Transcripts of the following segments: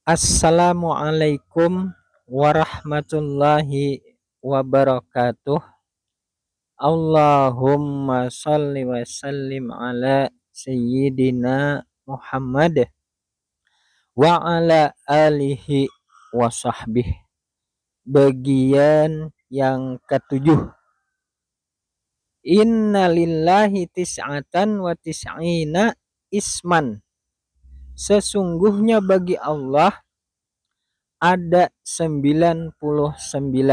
Assalamualaikum warahmatullahi wabarakatuh. Allahumma shalli wa sallim ala sayyidina Muhammad wa ala alihi wa sahbihi. Bagian yang ketujuh. Inna lillahi tis'atan wa tis'ina isman. Sesungguhnya bagi Allah ada 99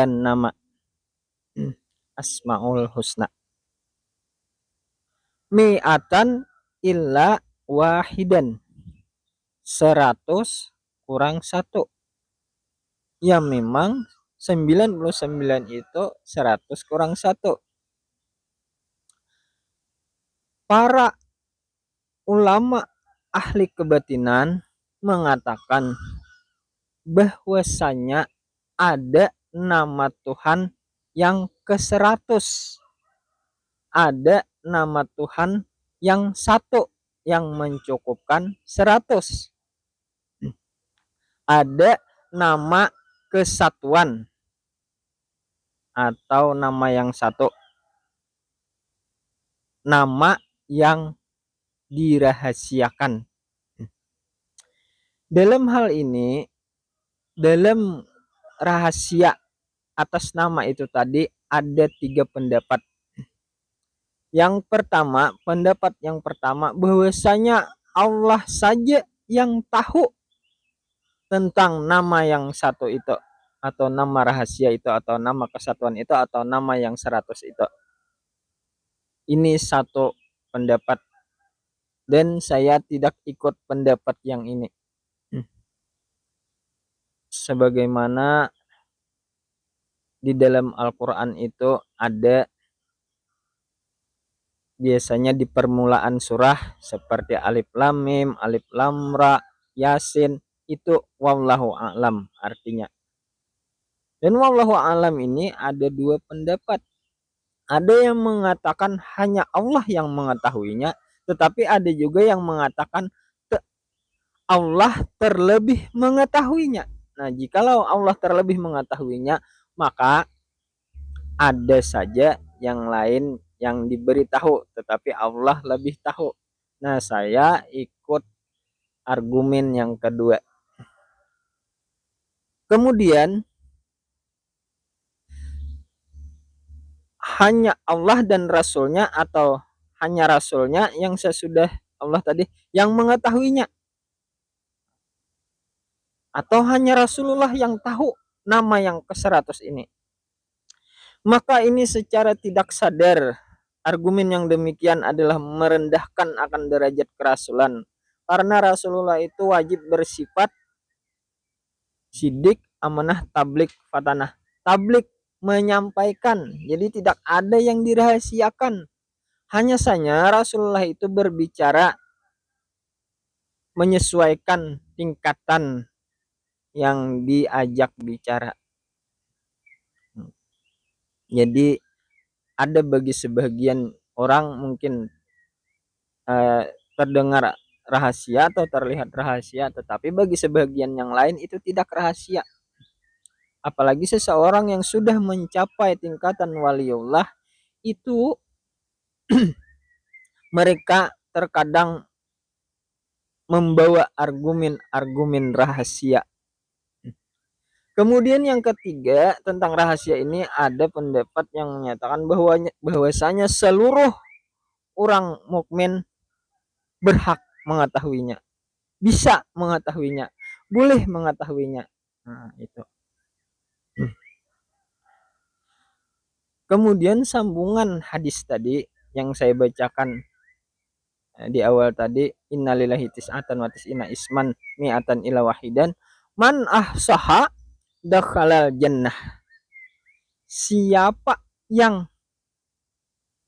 nama. Asmaul Husna. Mi'atan illa wahidan. 100 kurang 1. Ya memang 99 itu 100 kurang 1. Para ulama ahli kebatinan mengatakan bahwasanya ada nama Tuhan yang ke-100. Ada nama Tuhan yang 1 yang mencukupkan 100. Ada nama kesatuan atau nama yang 1. Nama yang dirahasiakan. Dalam hal ini, dalam rahasia atas nama itu tadi ada 3 pendapat. Pendapat yang pertama bahwasanya Allah saja yang tahu tentang nama yang 1 itu, atau nama rahasia itu, atau nama kesatuan itu, atau nama yang 100 itu. Ini satu pendapat dan saya tidak ikut pendapat yang ini. Sebagaimana di dalam Al-Quran itu ada biasanya di permulaan surah seperti Alif Lam Mim, Alif Lam Ra, Yasin, itu wallahu a'lam artinya. Dan wallahu a'lam ini ada 2 pendapat. Ada yang mengatakan hanya Allah yang mengetahuinya, tetapi ada juga yang mengatakan Allah terlebih mengetahuinya. Nah, jikalau Allah terlebih mengetahuinya, maka ada saja yang lain yang diberitahu, tetapi Allah lebih tahu. Nah, saya ikut argumen yang kedua. Kemudian hanya Allah dan Rasulnya, atau hanya Rasulnya yang sesudah Allah tadi yang mengetahuinya, atau hanya Rasulullah yang tahu nama yang ke-100 ini. Maka ini secara tidak sadar argumen yang demikian adalah merendahkan akan derajat kerasulan, karena Rasulullah itu wajib bersifat sidik, amanah, tablik, fatanah. Tablik menyampaikan, jadi tidak ada yang dirahasiakan. Hanya saja Rasulullah itu berbicara menyesuaikan tingkatan yang diajak bicara. Jadi ada bagi sebagian orang mungkin terdengar rahasia atau terlihat rahasia, tetapi bagi sebagian yang lain itu tidak rahasia. Apalagi seseorang yang sudah mencapai tingkatan waliullah itu mereka terkadang membawa argumen-argumen rahasia. Kemudian yang ketiga tentang rahasia ini ada pendapat yang menyatakan bahwasanya seluruh orang mukmin berhak mengetahuinya, bisa mengetahuinya, boleh mengetahuinya. Nah, itu. Kemudian sambungan hadis tadi yang saya bacakan di awal tadi, innalillahi tis'atan wa tis'ina isman mi'atan ila wahidan man ahsaha dakhalal jannah. Siapa yang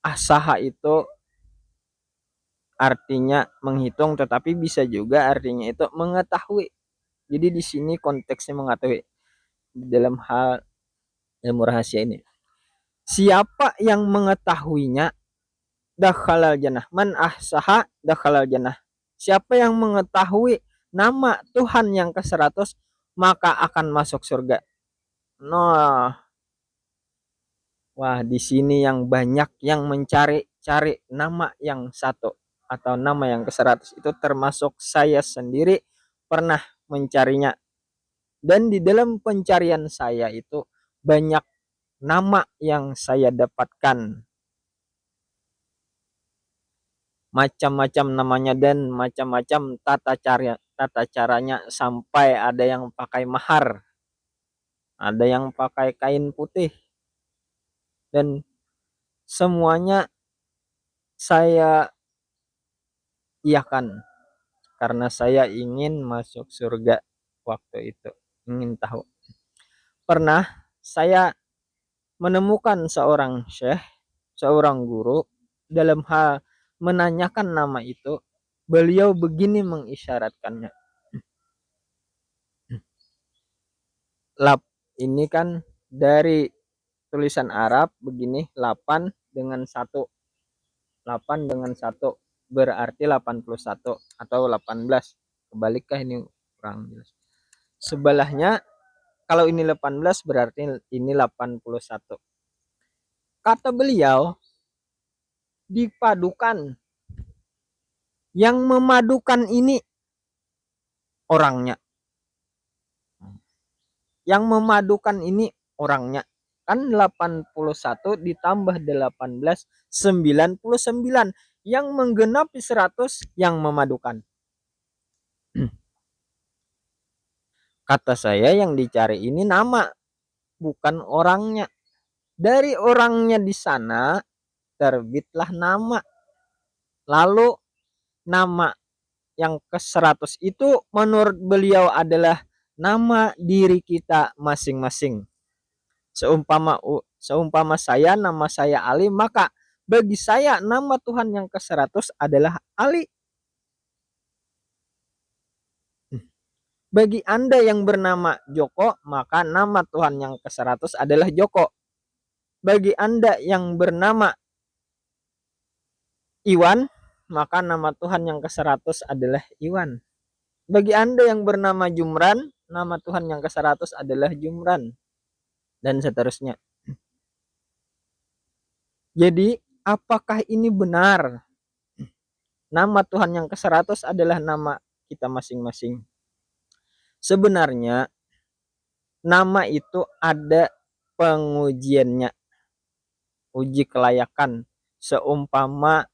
ahsaha itu artinya menghitung, tetapi bisa juga artinya itu mengetahui. Jadi di sini konteksnya mengetahui dalam hal ilmu rahasia ini. Siapa yang mengetahuinya dakhalal jannah. Man ahsaha dakhalal jannah. Siapa yang mengetahui nama Tuhan yang ke-100, maka akan masuk surga. Nah, wah, di sini yang banyak yang mencari-cari nama yang satu atau nama yang ke-100 itu, termasuk saya sendiri pernah mencarinya. Dan di dalam pencarian saya itu banyak nama yang saya dapatkan, macam-macam namanya dan macam-macam tata caranya, sampai ada yang pakai mahar, ada yang pakai kain putih, dan semuanya saya iakan karena saya ingin masuk surga waktu itu, ingin tahu. Pernah saya menemukan seorang syekh, seorang guru, dalam hal menanyakan nama itu, beliau begini mengisyaratkannya. Lap ini kan dari tulisan Arab begini, 8 dengan 1. 8 dengan 1 berarti 81 atau 18. Kebalikkah ini, kurang jelas. Sebelahnya kalau ini 18 berarti ini 81. Kata beliau, dipadukan, yang memadukan ini orangnya. Yang memadukan ini orangnya. Kan 81 ditambah 18, 99. Yang menggenapi 100 yang memadukan. Kata saya, yang dicari ini nama, bukan orangnya. Dari orangnya di sana terbitlah nama. Lalu nama yang ke-100 itu menurut beliau adalah nama diri kita masing-masing. Seumpama saya, nama saya Ali, maka bagi saya nama Tuhan yang ke-100 adalah Ali. Bagi Anda yang bernama Joko, maka nama Tuhan yang ke-100 adalah Joko. Bagi Anda yang bernama Iwan, maka nama Tuhan yang ke-100 adalah Iwan. Bagi Anda yang bernama Jumran, nama Tuhan yang ke-100 adalah Jumran. Dan seterusnya. Jadi, apakah ini benar? Nama Tuhan yang ke-100 adalah nama kita masing-masing. Sebenarnya, nama itu ada pengujiannya. Uji kelayakan. Seumpama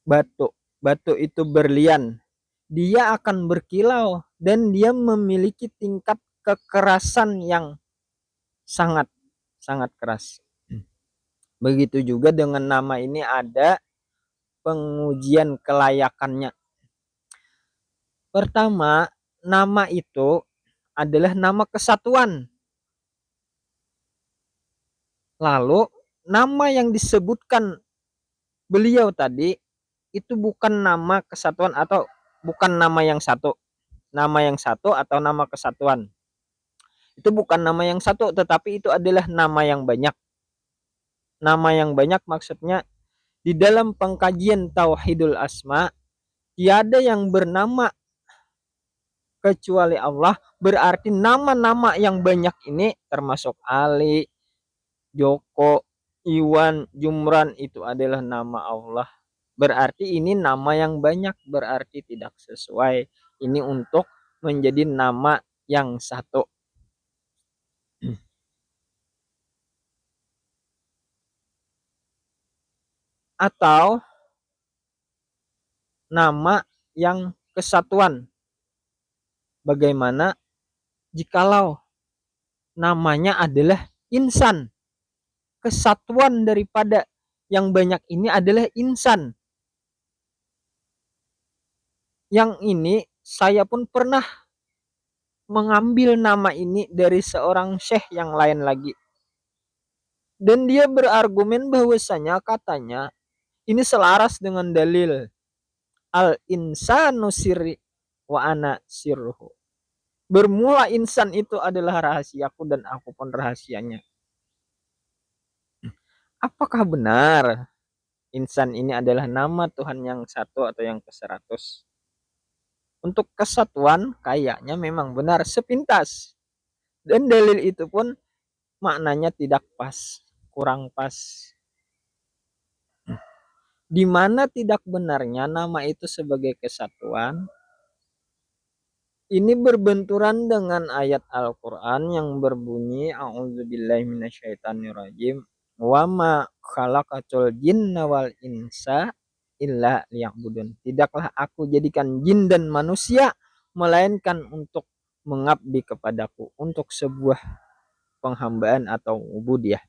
batu. Batu itu berlian. Dia akan berkilau dan dia memiliki tingkat kekerasan yang sangat keras. Begitu juga dengan nama ini ada pengujian kelayakannya. Pertama, nama itu adalah nama kesatuan. Lalu nama yang disebutkan beliau tadi itu bukan nama kesatuan atau bukan nama yang satu. Nama yang satu atau nama kesatuan. Itu bukan nama yang satu, tetapi itu adalah nama yang banyak. Nama yang banyak maksudnya di dalam pengkajian Tauhidul Asma, tiada yang bernama kecuali Allah. Berarti nama-nama yang banyak ini termasuk Ali, Joko, Iwan, Jumran itu adalah nama Allah. Berarti ini nama yang banyak, berarti tidak sesuai. Ini untuk menjadi nama yang satu. Atau nama yang kesatuan. Bagaimana jikalau namanya adalah insan? Kesatuan daripada yang banyak ini adalah insan. Yang ini saya pun pernah mengambil nama ini dari seorang syekh yang lain lagi. Dan dia berargumen bahwasanya katanya ini selaras dengan dalil al-insanu sirri wa ana sirruhu. Bermula insan itu adalah rahasiaku dan aku pun rahasianya. Apakah benar? insan ini adalah nama Tuhan yang satu atau yang ke-100. Untuk kesatuan kayaknya memang benar sepintas. Dan dalil itu pun maknanya tidak pas, kurang pas. Di mana tidak benarnya nama itu sebagai kesatuan, ini berbenturan dengan ayat Al-Quran yang berbunyi A'udzubillahi minasyaitonirrajim wa ma khalaqatul jinna wal insa illa liya'budun. Tidaklah aku jadikan jin dan manusia melainkan untuk mengabdi kepadaku, untuk sebuah penghambaan atau ubudiyah.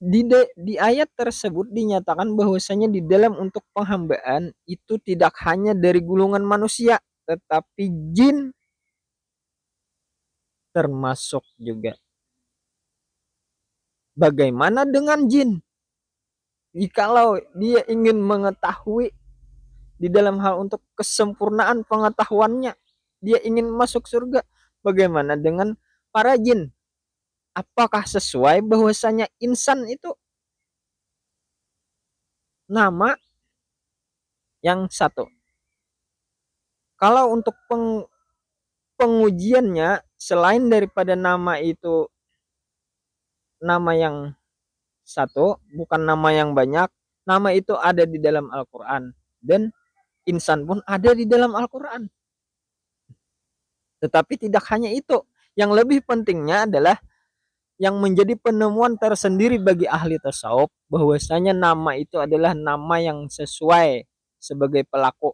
Di ayat tersebut dinyatakan bahwasanya di dalam untuk penghambaan itu tidak hanya dari gulungan manusia, tetapi jin termasuk juga. Bagaimana dengan jin? Jikalau dia ingin mengetahui di dalam hal untuk kesempurnaan pengetahuannya, dia ingin masuk surga, bagaimana dengan para jin? Apakah sesuai bahwasanya insan itu nama yang satu? Kalau untuk pengujiannya, selain daripada nama itu nama yang satu, bukan nama yang banyak, nama itu ada di dalam Al-Quran, dan insan pun ada di dalam Al-Quran. Tetapi tidak hanya itu, yang lebih pentingnya adalah yang menjadi penemuan tersendiri bagi ahli tasawuf, bahwasanya nama itu adalah nama yang sesuai sebagai pelaku,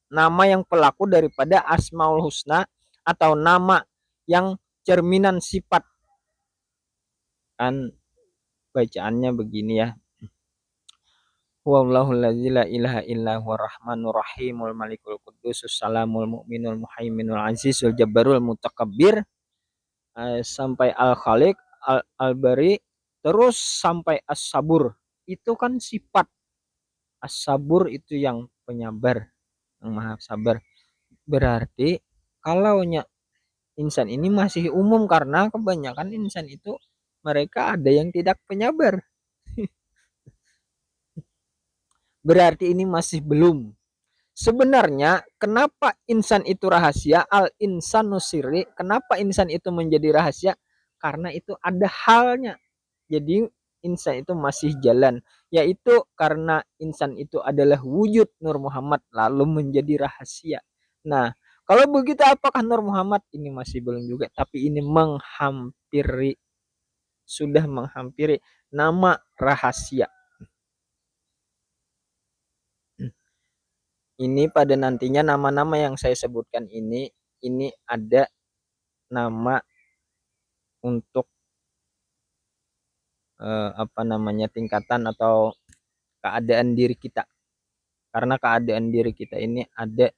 nama yang pelaku daripada Asmaul Husna, atau nama yang cerminan sifat. Kan bacaannya begini ya, Wallahu la ilaha illa huwa rahmanur rahimul malikul qudusus salamul mu'minul muhaiminul azizul jabbarul mutakabbir, sampai al-khaliq al-bari, terus sampai as-sabur. Itu kan sifat. As-sabur itu yang penyabar, yang maha sabar. Berarti kalau insan ini masih umum, karena kebanyakan insan itu mereka ada yang tidak penyabar. Berarti ini masih belum. Sebenarnya kenapa insan itu rahasia, al insanu sirri, kenapa insan itu menjadi rahasia? Karena itu ada halnya. Jadi insan itu masih jalan, yaitu karena insan itu adalah wujud Nur Muhammad lalu menjadi rahasia. Nah, kalau begitu apakah Nur Muhammad? Ini masih belum juga, tapi ini menghampiri, sudah menghampiri nama rahasia. Ini pada nantinya nama-nama yang saya sebutkan ini ada nama untuk apa namanya, tingkatan atau keadaan diri kita. Karena keadaan diri kita ini ada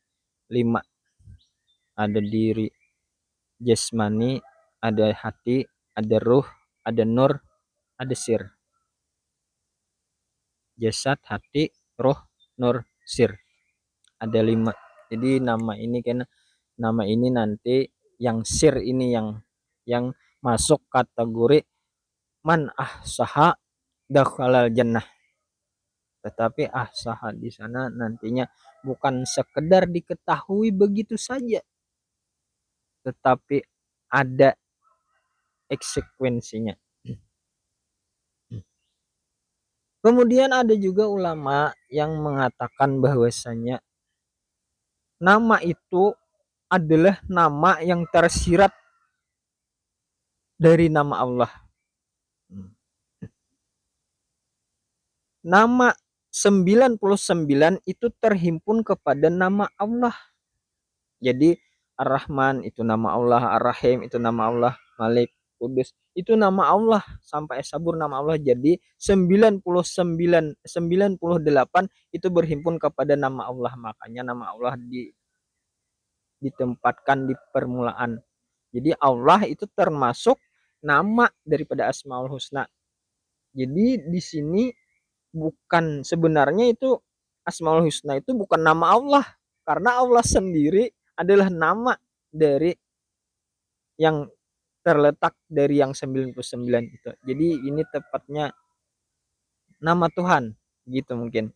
5. Ada diri jasmani, ada hati, ada ruh, ada nur, ada sir. Jasad, hati, ruh, nur, sir. Ada 5. Jadi nama ini nanti yang sir ini yang masuk kategori man ahsaha dakhalal jannah. Tetapi ahsaha di sana nantinya bukan sekedar diketahui begitu saja, tetapi ada konsekuensinya. Kemudian ada juga ulama yang mengatakan bahwasanya nama itu adalah nama yang tersirat dari nama Allah. Nama 99 itu terhimpun kepada nama Allah. Jadi Ar-Rahman itu nama Allah, Ar-Rahim itu nama Allah, Malik, Kudus itu nama Allah, sampai Sabur nama Allah. Jadi 98 itu berhimpun kepada nama Allah. Makanya nama Allah ditempatkan di permulaan. Jadi Allah itu termasuk nama daripada Asmaul Husna. Jadi di sini bukan, sebenarnya itu Asmaul Husna itu bukan nama Allah, karena Allah sendiri adalah nama dari yang terletak dari yang 99 itu. Jadi ini tepatnya nama Tuhan, gitu mungkin.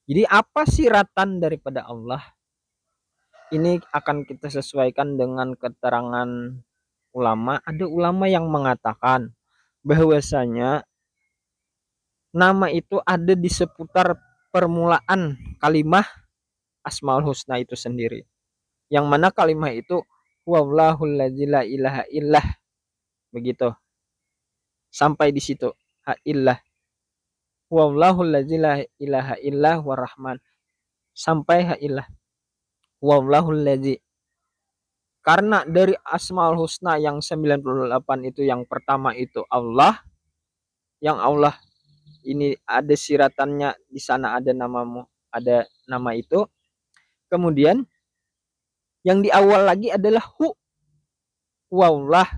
Jadi apa siratan daripada Allah? Ini akan kita sesuaikan dengan keterangan ulama. Ada ulama yang mengatakan bahwasanya nama itu ada di seputar permulaan kalimah Asmaul Husna itu sendiri. Yang mana kalimah itu wallahul la ilaha illah, begitu. Sampai di situ. Ha illah. Wallahul la ilaha illah warahman. Sampai ha illah. Wallahul ladzi. Karena dari Asmaul Husna yang 98 itu yang pertama itu Allah, yang Allah ini ada siratannya, di sana ada namamu, ada nama itu. Kemudian yang di awal lagi adalah wallah.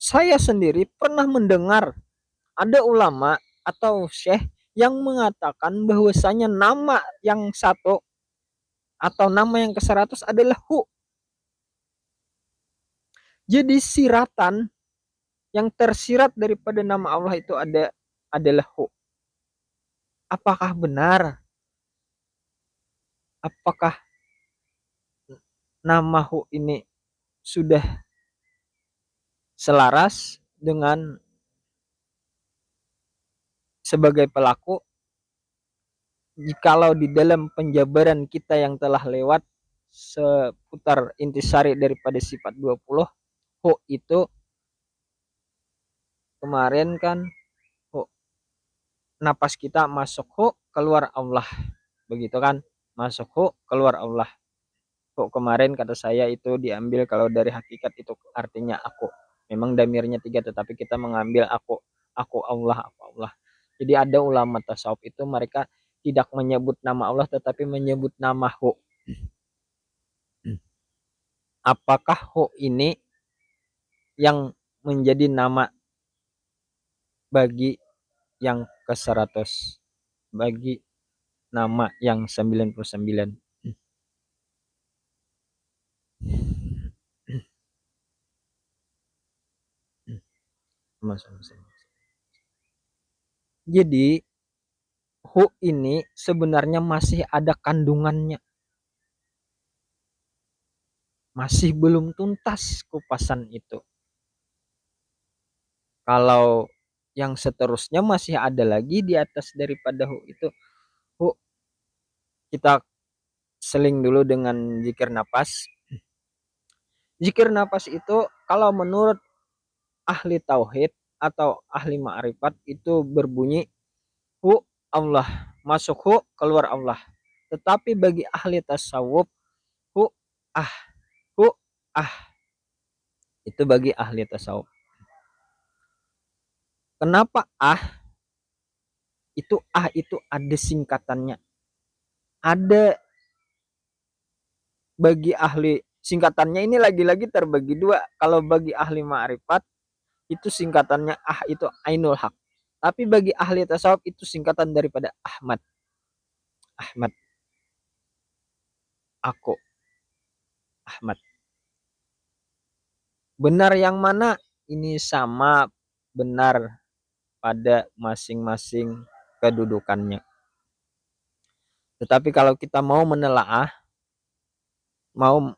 Saya sendiri pernah mendengar ada ulama atau syekh yang mengatakan bahwasanya nama yang satu atau nama yang ke-100 adalah Jadi siratan yang tersirat daripada nama Allah itu adalah Apakah benar? Apakah nama ini sudah selaras dengan sebagai pelaku? Jikalau di dalam penjabaran kita yang telah lewat seputar intisari daripada sifat 20, itu kemarin kan napas kita masuk keluar Allah, begitu kan, masuk keluar Allah. Kemarin kata saya itu diambil kalau dari hakikat itu artinya aku, memang damirnya 3 tetapi kita mengambil aku Allah, aku Allah. Jadi ada ulama tasawuf itu mereka tidak menyebut nama Allah tetapi menyebut nama Apakah ini yang menjadi nama bagi yang ke-100, bagi nama yang 99? Jadi ini sebenarnya masih ada kandungannya, masih belum tuntas kupasan itu. Kalau yang seterusnya masih ada lagi di atas daripada itu. Kita seling dulu dengan zikir nafas. Zikir nafas itu kalau menurut ahli tauhid atau ahli ma'rifat itu berbunyi Allah, masuk keluar Allah. Tetapi bagi ahli tasawuf ah hu ah itu bagi ahli tasawuf. Kenapa itu ada singkatannya, ada bagi ahli singkatannya ini lagi-lagi terbagi dua. Kalau bagi ahli ma'rifat itu singkatannya itu ainul haq, tapi bagi ahli tasawuf itu singkatan daripada Ahmad, aku Ahmad. Benar yang mana? Ini sama benar pada masing-masing kedudukannya. Tetapi kalau kita mau menelaah, mau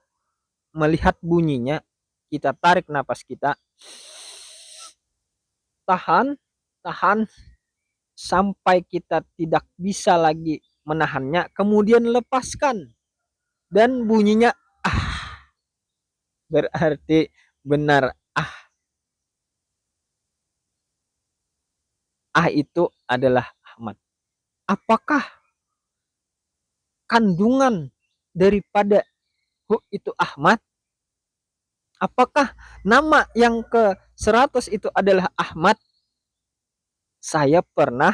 melihat bunyinya, kita tarik napas kita, tahan sampai kita tidak bisa lagi menahannya, kemudian lepaskan dan bunyinya berarti benar itu adalah Ahmad. Apakah kandungan daripada itu Ahmad? Apakah nama yang ke-100 itu adalah Ahmad? Saya pernah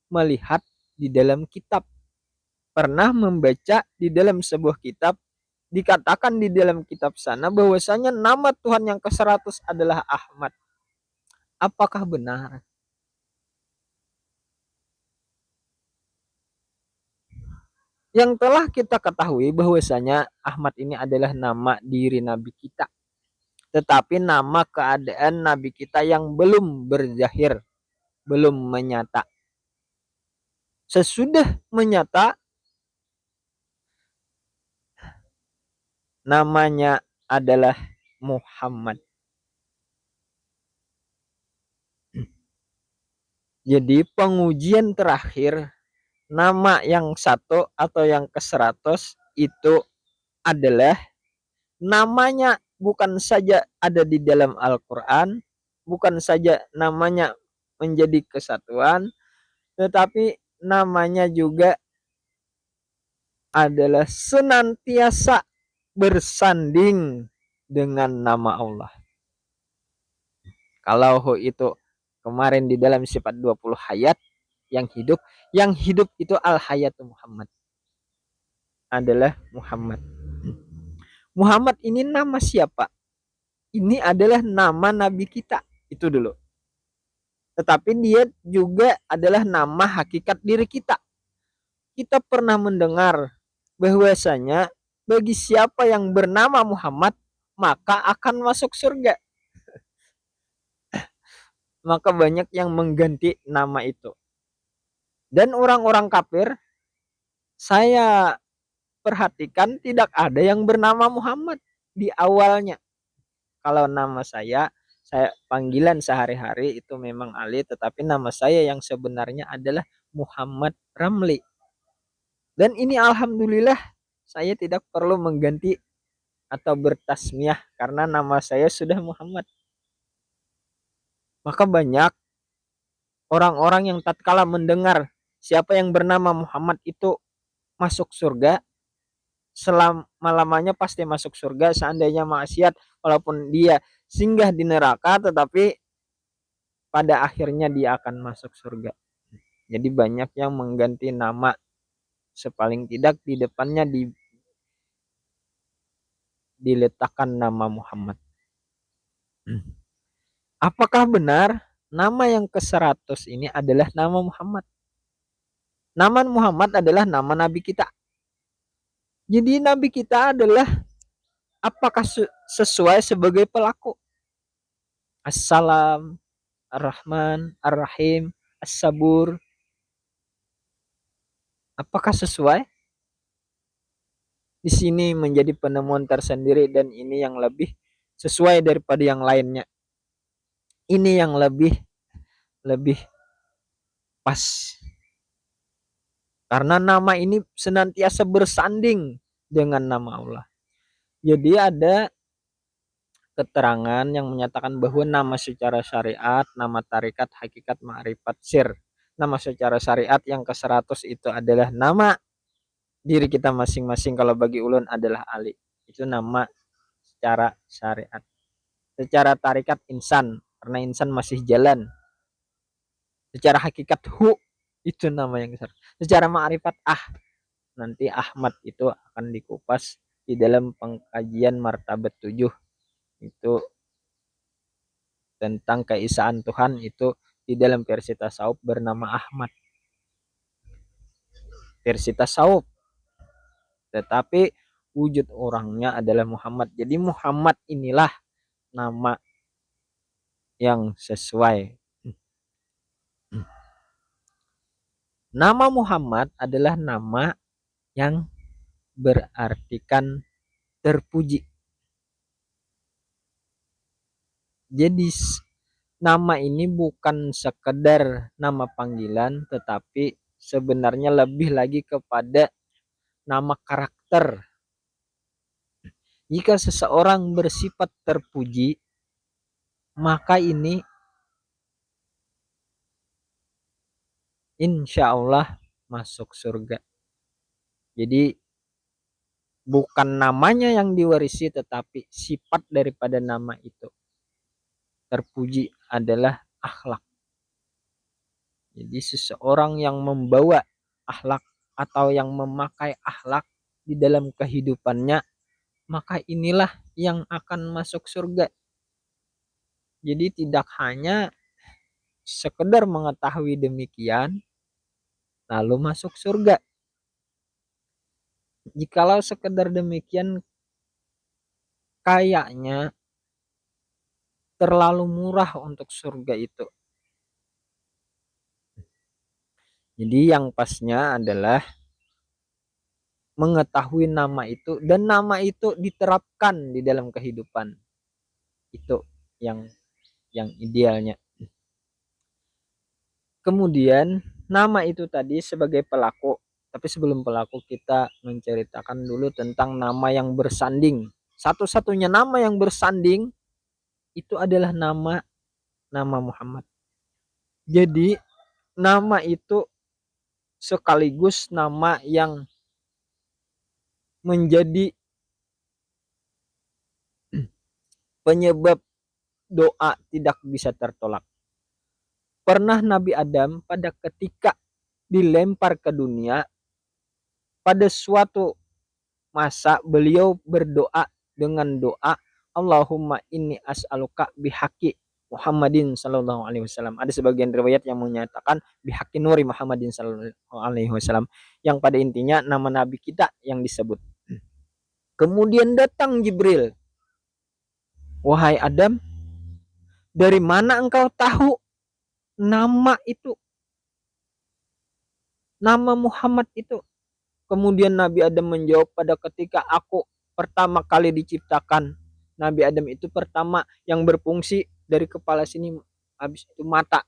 melihat di dalam kitab, pernah membaca di dalam sebuah kitab, dikatakan di dalam kitab sana bahwasanya nama Tuhan yang ke-100 adalah Ahmad. Apakah benar? Yang telah kita ketahui bahwasanya Ahmad ini adalah nama diri Nabi kita. tetapi nama keadaan nabi kita yang belum berzahir, belum menyata. Sesudah menyata, namanya adalah Muhammad. Jadi pengujian terakhir nama yang satu atau yang ke-100 itu adalah namanya bukan saja ada di dalam Al-Quran, bukan saja namanya menjadi kesatuan, tetapi namanya juga adalah senantiasa bersanding dengan nama Allah. Kalau itu kemarin di dalam sifat 20 hayat yang hidup itu Al-Hayatu Muhammad, adalah Muhammad. Muhammad ini nama siapa? Ini adalah nama nabi kita, itu dulu. Tetapi dia juga adalah nama hakikat diri kita. Kita pernah mendengar bahwasanya bagi siapa yang bernama Muhammad maka akan masuk surga. Maka banyak yang mengganti nama itu. Dan orang-orang kafir, saya perhatikan tidak ada yang bernama Muhammad di awalnya. Kalau nama saya panggilan sehari-hari itu memang Ali, tetapi nama saya yang sebenarnya adalah Muhammad Ramli. Dan ini alhamdulillah saya tidak perlu mengganti atau bertasmiyah karena nama saya sudah Muhammad. Maka banyak orang-orang yang tatkala mendengar siapa yang bernama Muhammad itu masuk surga, selama-lamanya pasti masuk surga. Seandainya maksiat, walaupun dia singgah di neraka, tetapi pada akhirnya dia akan masuk surga. Jadi banyak yang mengganti nama, sepaling tidak di depannya diletakkan nama Muhammad. Apakah benar nama yang ke-100 ini adalah nama Muhammad? Nama Muhammad adalah nama nabi kita. Jadi nabi kita adalah apakah sesuai sebagai pelaku? Assalam, Ar-Rahman, Ar-Rahim, As-Sabur. Apakah sesuai? Di sini menjadi penemuan tersendiri dan ini yang lebih sesuai daripada yang lainnya. Ini yang lebih pas. Karena nama ini senantiasa bersanding dengan nama Allah. Jadi ada keterangan yang menyatakan bahwa nama secara syariat, nama tarikat, hakikat, ma'rifat, sir. Nama secara syariat yang ke-100 itu adalah nama diri kita masing-masing. Kalau bagi ulun adalah Ali. Itu nama secara syariat. Secara tarikat insan, karena insan masih jalan. Secara hakikat itu nama yang besar. Secara ma'rifat nanti Ahmad itu akan dikupas di dalam pengkajian martabat 7. Itu tentang keesaan Tuhan, itu di dalam versi tasawuf bernama Ahmad. Versi tasawuf. Tetapi wujud orangnya adalah Muhammad. Jadi Muhammad inilah nama yang sesuai. Nama Muhammad adalah nama yang berartikan terpuji. Jadi nama ini bukan sekedar nama panggilan, tetapi sebenarnya lebih lagi kepada nama karakter. Jika seseorang bersifat terpuji, maka ini insya Allah masuk surga. Jadi bukan namanya yang diwarisi, tetapi sifat daripada nama itu. Terpuji adalah akhlak. Jadi seseorang yang membawa akhlak atau yang memakai akhlak di dalam kehidupannya, maka inilah yang akan masuk surga. Jadi tidak hanya sekedar mengetahui demikian lalu masuk surga. Jikalau sekedar demikian, kayaknya terlalu murah untuk surga itu. Jadi yang pasnya adalah mengetahui nama itu dan nama itu diterapkan di dalam kehidupan. Itu yang idealnya. Kemudian nama itu tadi sebagai pelaku, tapi sebelum pelaku kita menceritakan dulu tentang nama yang bersanding. Satu-satunya nama yang bersanding itu adalah nama Muhammad. Jadi nama itu sekaligus nama yang menjadi penyebab doa tidak bisa tertolak. Pernah Nabi Adam pada ketika dilempar ke dunia, pada suatu masa beliau berdoa dengan doa Allahumma inni as'aluka bihaqi Muhammadin sallallahu alaihi wasallam. Ada sebagian riwayat yang menyatakan bihaqi nuri Muhammadin sallallahu alaihi wasallam, yang pada intinya nama nabi kita yang disebut. Kemudian datang Jibril. Wahai Adam, dari mana engkau tahu nama itu? Nama Muhammad itu? Kemudian Nabi Adam menjawab, pada ketika aku pertama kali diciptakan, Nabi Adam itu pertama yang berfungsi dari kepala sini, habis itu mata.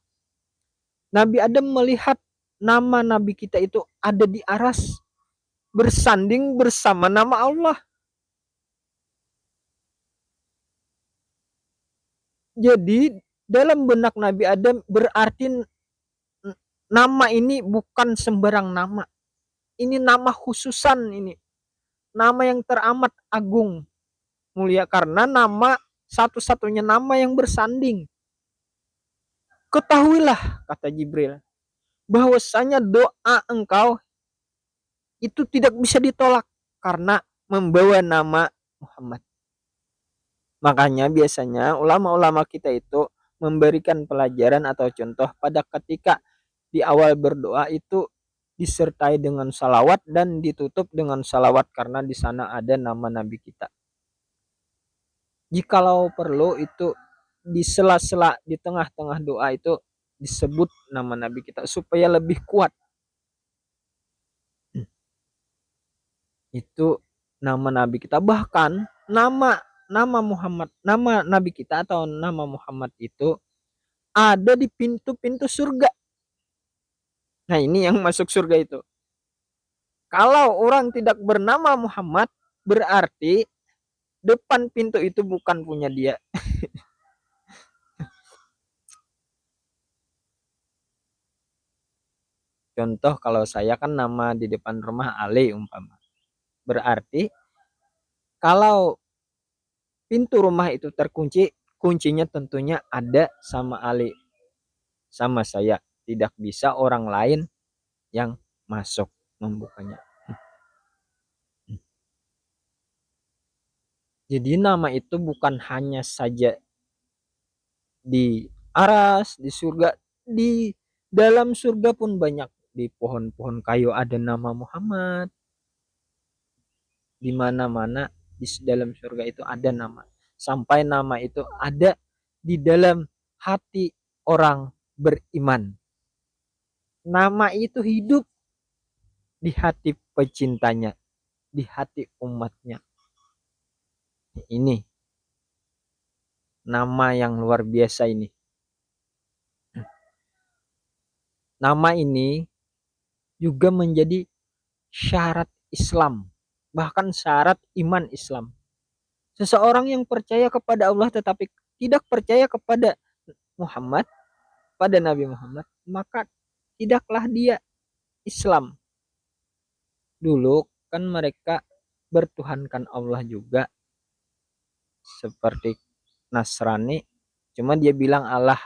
Nabi Adam melihat nama Nabi kita itu ada di aras, bersanding bersama nama Allah. Jadi dalam benak Nabi Adam berarti nama ini bukan sembarang nama. Ini nama khususan ini. Nama yang teramat agung mulia karena nama satu-satunya nama yang bersanding. Ketahuilah, kata Jibril, bahwasanya doa engkau itu tidak bisa ditolak karena membawa nama Muhammad. Makanya biasanya ulama-ulama kita itu memberikan pelajaran atau contoh pada ketika di awal berdoa itu disertai dengan salawat dan ditutup dengan salawat karena di sana ada nama Nabi kita. Jikalau perlu itu di sela-sela di tengah-tengah doa itu disebut nama Nabi kita supaya lebih kuat. Itu nama Nabi kita, bahkan nama Muhammad, nama Nabi kita atau nama Muhammad itu ada di pintu-pintu surga. Nah, ini yang masuk surga itu. Kalau orang tidak bernama Muhammad, berarti depan pintu itu bukan punya dia. Contoh kalau saya kan nama di depan rumah Ali umpama. Berarti kalau pintu rumah itu terkunci, kuncinya tentunya ada sama Ali, sama saya. Tidak bisa orang lain yang masuk membukanya. Jadi nama itu bukan hanya saja di aras, di surga, di dalam surga pun banyak. Di pohon-pohon kayu ada nama Muhammad. Di mana-mana di dalam surga itu ada nama. Sampai nama itu ada di dalam hati orang beriman. Nama itu hidup di hati pecintanya, di hati umatnya. Ini nama yang luar biasa ini. Nama ini juga menjadi syarat Islam, bahkan syarat iman Islam. Seseorang yang percaya kepada Allah tetapi tidak percaya kepada Muhammad, pada Nabi Muhammad, maka tidaklah dia Islam. Dulu kan mereka bertuhankan Allah juga, seperti Nasrani, cuma dia bilang Allah,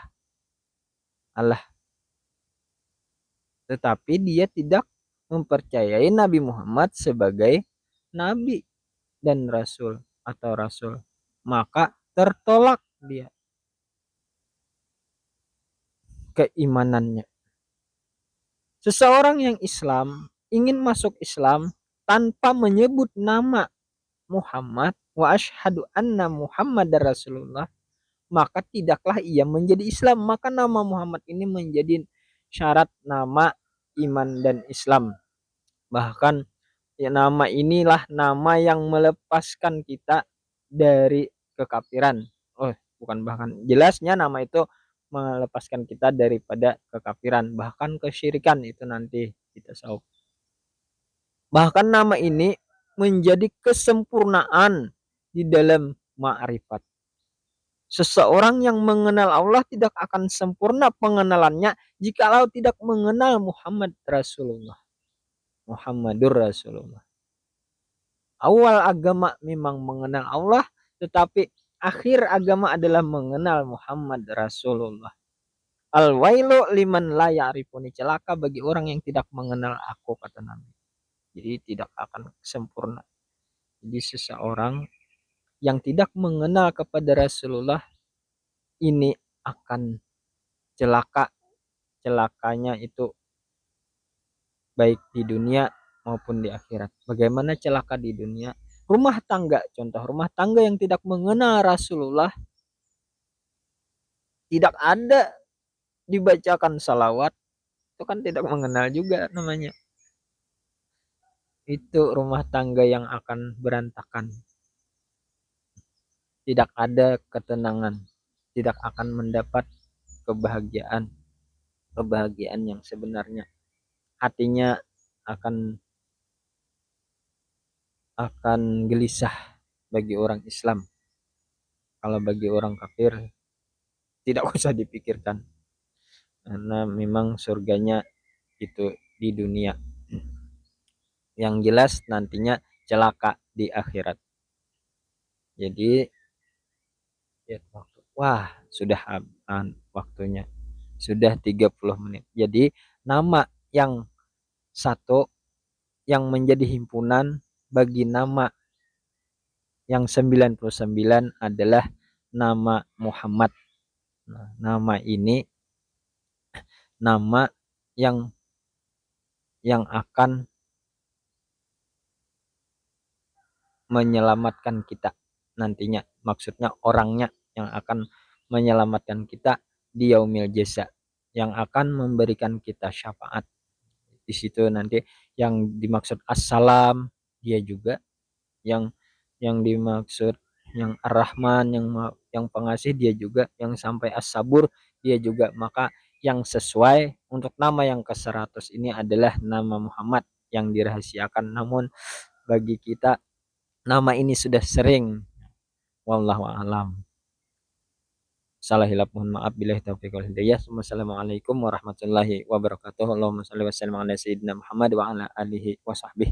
tetapi dia tidak mempercayai Nabi Muhammad sebagai nabi dan rasul atau rasul, maka tertolak dia keimanannya. Seseorang yang Islam ingin masuk Islam tanpa menyebut nama Muhammad wa asyhadu anna Muhammadar Rasulullah, maka tidaklah ia menjadi Islam. Maka nama Muhammad ini menjadi syarat nama iman dan Islam. Bahkan ya, nama inilah nama yang melepaskan kita dari kekafiran. Oh, bukan bahkan. Jelasnya nama itu melepaskan kita daripada kekafiran, bahkan kesyirikan itu nanti kita tahu. Bahkan nama ini menjadi kesempurnaan di dalam ma'rifat. Seseorang yang mengenal Allah tidak akan sempurna pengenalannya jikalau tidak mengenal Muhammad Rasulullah. Muhammadur Rasulullah. Awal agama memang mengenal Allah, tetapi akhir agama adalah mengenal Muhammad Rasulullah. Al-wailu liman la ya'rifuni, celaka bagi orang yang tidak mengenal aku, kata Nabi. Jadi tidak akan sempurna. Jadi seseorang yang tidak mengenal kepada Rasulullah ini akan celaka. Celakanya itu baik di dunia maupun di akhirat. Bagaimana celaka di dunia? Rumah tangga, contoh rumah tangga yang tidak mengenal Rasulullah, tidak ada dibacakan salawat, itu kan tidak mengenal juga namanya. Itu rumah tangga yang akan berantakan. Tidak ada ketenangan, tidak akan mendapat kebahagiaan, kebahagiaan yang sebenarnya. Hatinya akan gelisah bagi orang Islam. Kalau bagi orang kafir tidak usah dipikirkan, karena memang surganya itu di dunia. Yang jelas nantinya celaka di akhirat. Jadi ya, wah sudah waktunya. Sudah 30 menit. Jadi nama yang satu yang menjadi himpunan bagi nama yang 99 adalah nama Muhammad. Nah, nama ini nama yang akan menyelamatkan kita nantinya. Maksudnya orangnya yang akan menyelamatkan kita di yaumil jaza, yang akan memberikan kita syafaat. Di situ nanti yang dimaksud assalam dia juga, yang dimaksud yang ar-Rahman, yang pengasih dia juga, yang sampai as-sabur dia juga. Maka yang sesuai untuk nama yang ke-100 ini adalah nama Muhammad yang dirahasiakan. Namun bagi kita nama ini sudah sering, wallahu a'lam. Salah hilap mohon maaf, billahi taufiq wal hidayah. Wassalamualaikum warahmatullahi wabarakatuh. Allahumma shalli wa sallim ala sayyidina Muhammad wa ala alihi wa sahbihi.